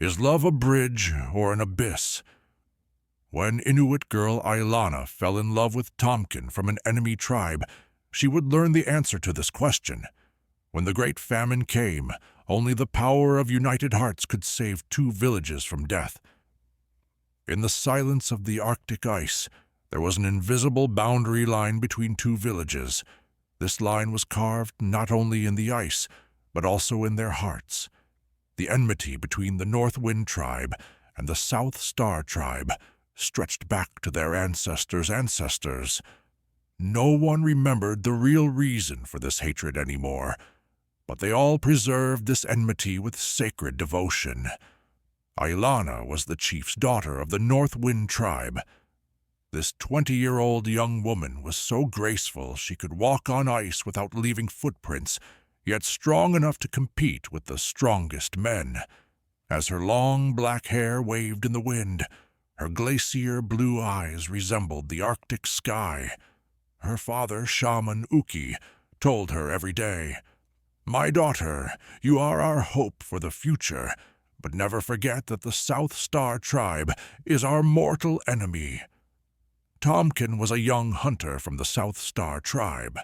Is love a bridge or an abyss? When Inuit girl Ailana fell in love with Tomkin from an enemy tribe, she would learn the answer to this question. When the great famine came, only the power of united hearts could save two villages from death. In the silence of the Arctic ice, there was an invisible boundary line between two villages. This line was carved not only in the ice, but also in their hearts. The enmity between the North Wind tribe and the South Star tribe stretched back to their ancestors' ancestors. No one remembered the real reason for this hatred anymore, but they all preserved this enmity with sacred devotion. Ailana was the chief's daughter of the North Wind tribe. This 20-year-old young woman was so graceful she could walk on ice without leaving footprints, yet strong enough to compete with the strongest men. As her long black hair waved in the wind, her glacier blue eyes resembled the Arctic sky. Her father, Shaman Uki, told her every day, "My daughter, you are our hope for the future, but never forget that the South Star tribe is our mortal enemy." Tomkin was a young hunter from the South Star tribe.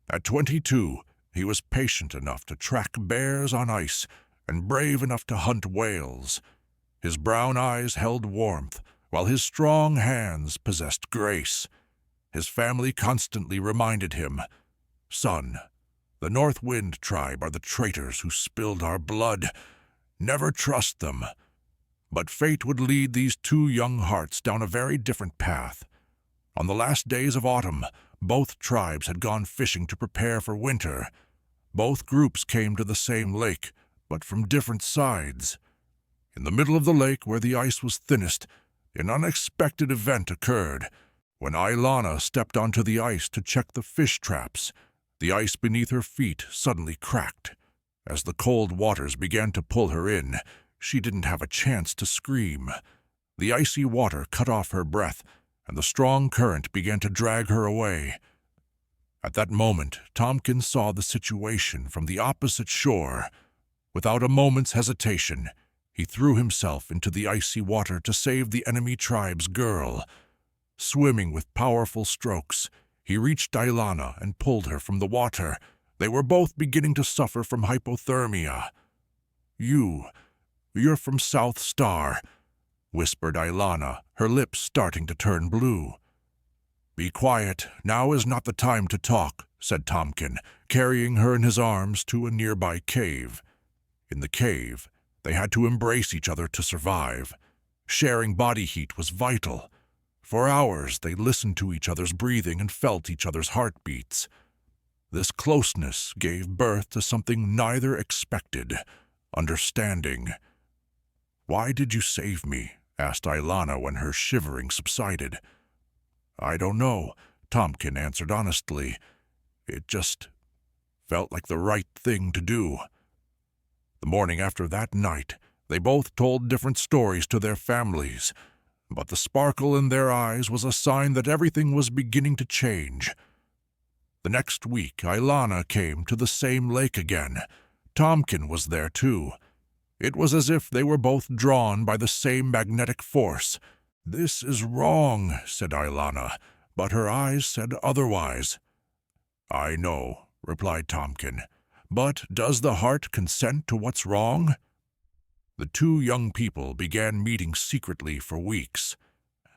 At 22, he was patient enough to track bears on ice and brave enough to hunt whales. His brown eyes held warmth, while his strong hands possessed grace. His family constantly reminded him, "Son, the North Wind tribe are the traitors who spilled our blood. Never trust them." But fate would lead these two young hearts down a very different path. On the last days of autumn, both tribes had gone fishing to prepare for winter. Both groups came to the same lake, but from different sides. In the middle of the lake, where the ice was thinnest, an unexpected event occurred. When Ailana stepped onto the ice to check the fish traps, the ice beneath her feet suddenly cracked. As the cold waters began to pull her in, she didn't have a chance to scream. The icy water cut off her breath, and the strong current began to drag her away. At that moment, Tomkin saw the situation from the opposite shore. Without a moment's hesitation, he threw himself into the icy water to save the enemy tribe's girl. Swimming with powerful strokes, he reached Ailana and pulled her from the water. They were both beginning to suffer from hypothermia. You're from South Star," whispered Ailana, her lips starting to turn blue. "Be quiet, now is not the time to talk," said Tomkin, carrying her in his arms to a nearby cave. In the cave, they had to embrace each other to survive. Sharing body heat was vital. For hours, they listened to each other's breathing and felt each other's heartbeats. This closeness gave birth to something neither expected: understanding. "Why did you save me?" asked Ailana when her shivering subsided. "I don't know," Tomkin answered honestly. "It just felt like the right thing to do." The morning after that night, they both told different stories to their families, but the sparkle in their eyes was a sign that everything was beginning to change. The next week, Ailana came to the same lake again. Tomkin was there too. It was as if they were both drawn by the same magnetic force. "This is wrong," said Ailana, but her eyes said otherwise. "I know," replied Tomkin, "but does the heart consent to what's wrong?" The two young people began meeting secretly for weeks.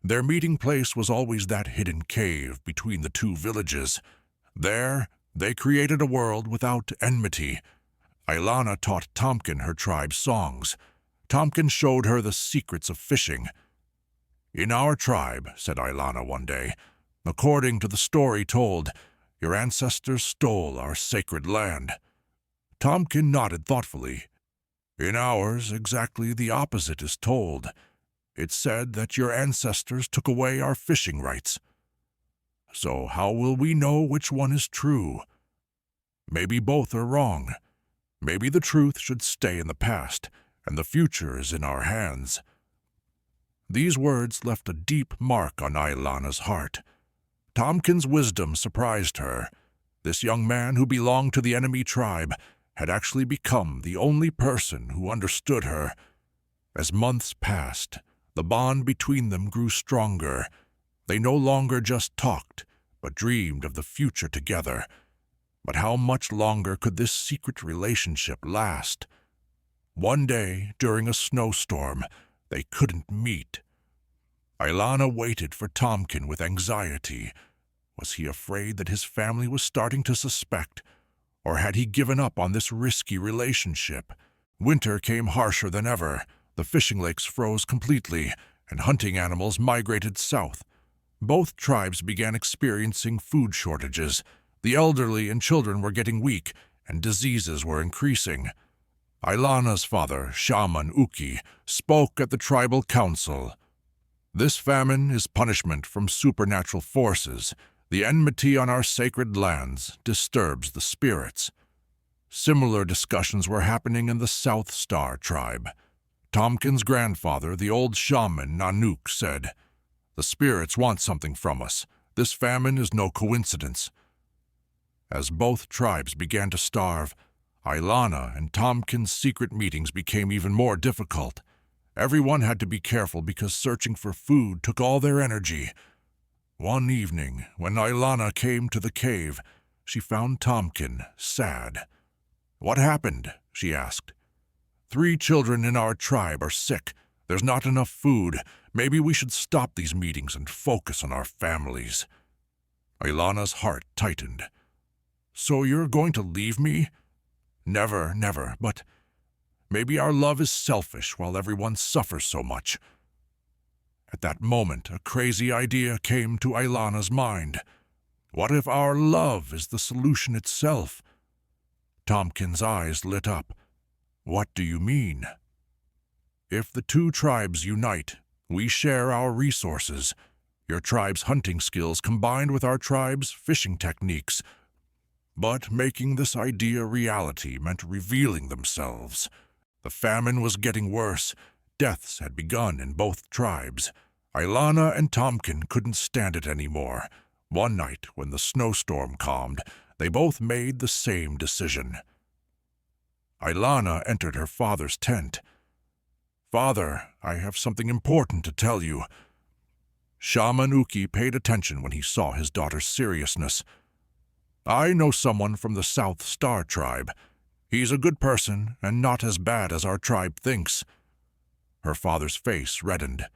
Their meeting place was always that hidden cave between the two villages. There, they created a world without enmity. Ailana taught Tomkin her tribe's songs. Tomkin showed her the secrets of fishing. "In our tribe," said Ailana one day, "according to the story told, your ancestors stole our sacred land." Tomkin nodded thoughtfully. "In ours, exactly the opposite is told. It's said that your ancestors took away our fishing rights. So how will we know which one is true? Maybe both are wrong. Maybe the truth should stay in the past, and the future is in our hands." These words left a deep mark on Ailana's heart. Tomkin's wisdom surprised her. This young man who belonged to the enemy tribe had actually become the only person who understood her. As months passed, the bond between them grew stronger. They no longer just talked, but dreamed of the future together. But how much longer could this secret relationship last? One day, during a snowstorm, they couldn't meet. Ilana waited for Tomkin with anxiety. Was he afraid that his family was starting to suspect? Or had he given up on this risky relationship? Winter came harsher than ever. The fishing lakes froze completely, and hunting animals migrated south. Both tribes began experiencing food shortages. The elderly and children were getting weak, and diseases were increasing. Ilana's father, Shaman Uki, spoke at the tribal council. "This famine is punishment from supernatural forces. The enmity on our sacred lands disturbs the spirits." Similar discussions were happening in the South Star tribe. Tomkin's grandfather, the old shaman Nanook, said, "The spirits want something from us. This famine is no coincidence." As both tribes began to starve, Ilana and Tomkin's secret meetings became even more difficult. Everyone had to be careful because searching for food took all their energy. One evening, when Ilana came to the cave, she found Tomkin sad. "What happened?" she asked. "3 children in our tribe are sick. There's not enough food. Maybe we should stop these meetings and focus on our families." Ilana's heart tightened. "So you're going to leave me?" "Never, never, but maybe our love is selfish while everyone suffers so much." At that moment, a crazy idea came to Ilana's mind. What if our love is the solution itself? Tomkin's eyes lit up. "What do you mean?" "If the 2 tribes unite, we share our resources. Your tribe's hunting skills combined with our tribe's fishing techniques. But making this idea reality meant revealing themselves. The famine was getting worse. Deaths had begun in both tribes. Ilana and Tomkin couldn't stand it anymore. One night, when the snowstorm calmed, they both made the same decision. Ilana entered her father's tent. "Father, I have something important to tell you." Shaman Uki paid attention when he saw his daughter's seriousness. "I know someone from the South Star tribe. He's a good person and not as bad as our tribe thinks." Her father's face reddened.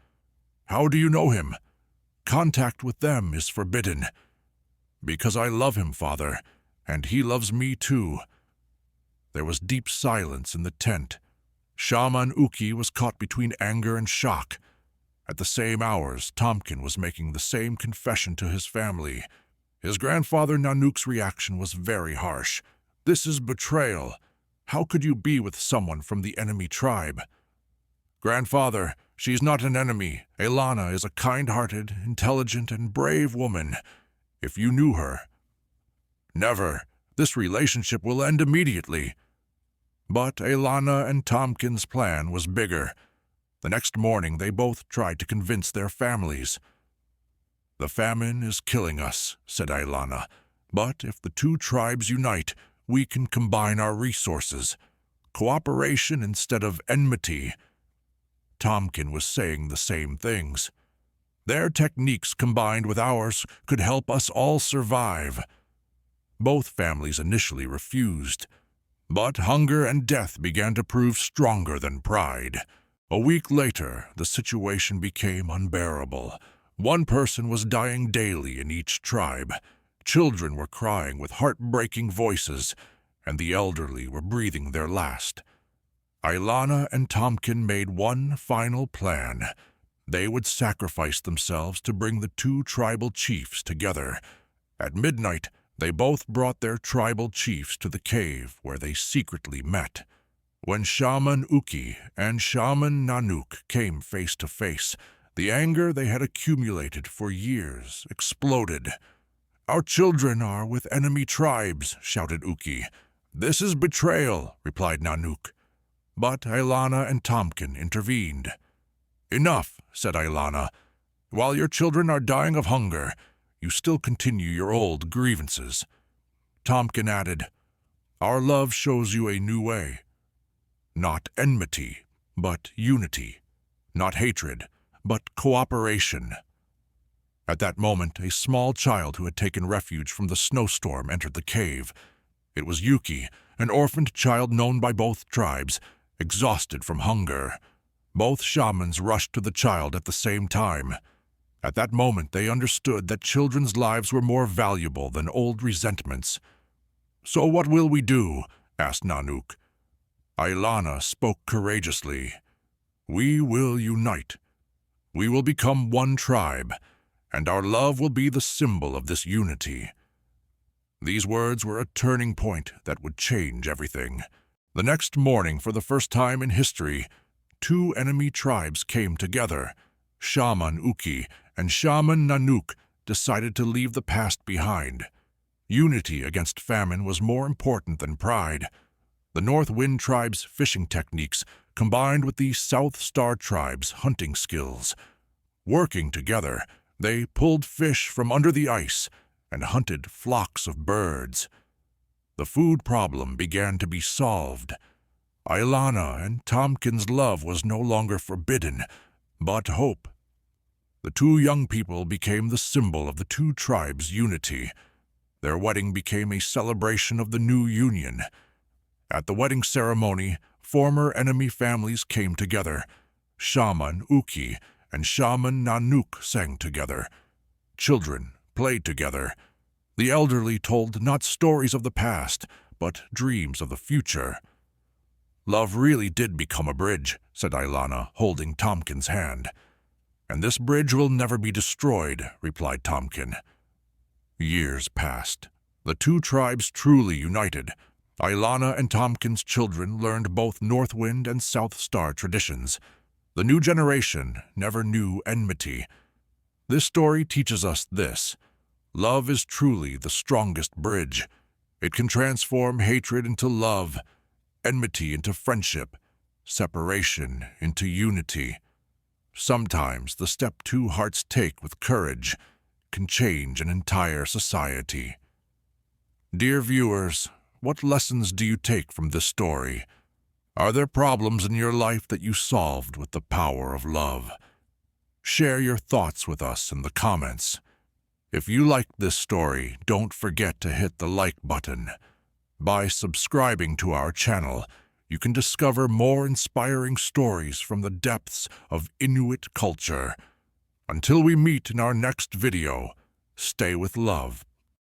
"How do you know him?" "Contact with them is forbidden." "Because I love him, father, and he loves me too." There was deep silence in the tent. Shaman Uki was caught between anger and shock. At the same hours, Tomkin was making the same confession to his family. His grandfather Nanook's reaction was very harsh. "This is betrayal. How could you be with someone from the enemy tribe?" "Grandfather, she's not an enemy. Ilana is a kind-hearted, intelligent, and brave woman. If you knew her." "Never. This relationship will end immediately." But Ilana and Tomkin's plan was bigger. The next morning, they both tried to convince their families. "The famine is killing us," said Ilana. "But if the 2 tribes unite, we can combine our resources. Cooperation instead of enmity." Tomkin was saying the same things. "Their techniques combined with ours could help us all survive." Both families initially refused. But hunger and death began to prove stronger than pride. A week later, the situation became unbearable. One person was dying daily in each tribe. Children were crying with heartbreaking voices, and the elderly were breathing their last. Ilana and Tomkin made one final plan. They would sacrifice themselves to bring the 2 tribal chiefs together. At midnight, they both brought their tribal chiefs to the cave where they secretly met. When Shaman Uki and Shaman Nanook came face to face, the anger they had accumulated for years exploded. "Our children are with enemy tribes," shouted Uki. "This is betrayal," replied Nanook. But Ilana and Tomkin intervened. "Enough," said Ilana. "While your children are dying of hunger, you still continue your old grievances." Tomkin added, "Our love shows you a new way. Not enmity, but unity. Not hatred, but cooperation. At that moment, a small child who had taken refuge from the snowstorm entered the cave. It was Yuki, an orphaned child known by both tribes, exhausted from hunger. Both shamans rushed to the child at the same time. At that moment, they understood that children's lives were more valuable than old resentments. "So what will we do?" asked Nanook. Ailana spoke courageously. "We will unite. We will become one tribe, and our love will be the symbol of this unity." These words were a turning point that would change everything. The next morning, for the first time in history, two enemy tribes came together. Shaman Uki and Shaman Nanook decided to leave the past behind. Unity against famine was more important than pride. The North Wind tribe's fishing techniques combined with the South Star tribe's hunting skills. Working together, they pulled fish from under the ice and hunted flocks of birds. The food problem began to be solved. Ailana and Tompkins' love was no longer forbidden, but hope. The two young people became the symbol of the two tribes' unity. Their wedding became a celebration of the new union. At the wedding ceremony, former enemy families came together. Shaman Uki and Shaman Nanook sang together. Children played together. The elderly told not stories of the past, but dreams of the future. "Love really did become a bridge," said Ailana, holding Tompkins' hand. "And this bridge will never be destroyed," replied Tompkin. Years passed. The two tribes truly united. Ailana and Tompkins' children learned both Northwind and South Star traditions. The new generation never knew enmity. This story teaches us this: love is truly the strongest bridge. It can transform hatred into love, enmity into friendship, separation into unity. Sometimes the step two hearts take with courage can change an entire society. Dear viewers, what lessons do you take from this story? Are there problems in your life that you solved with the power of love? Share your thoughts with us in the comments. If you liked this story, don't forget to hit the like button. By subscribing to our channel, you can discover more inspiring stories from the depths of Inuit culture. Until we meet in our next video, stay with love.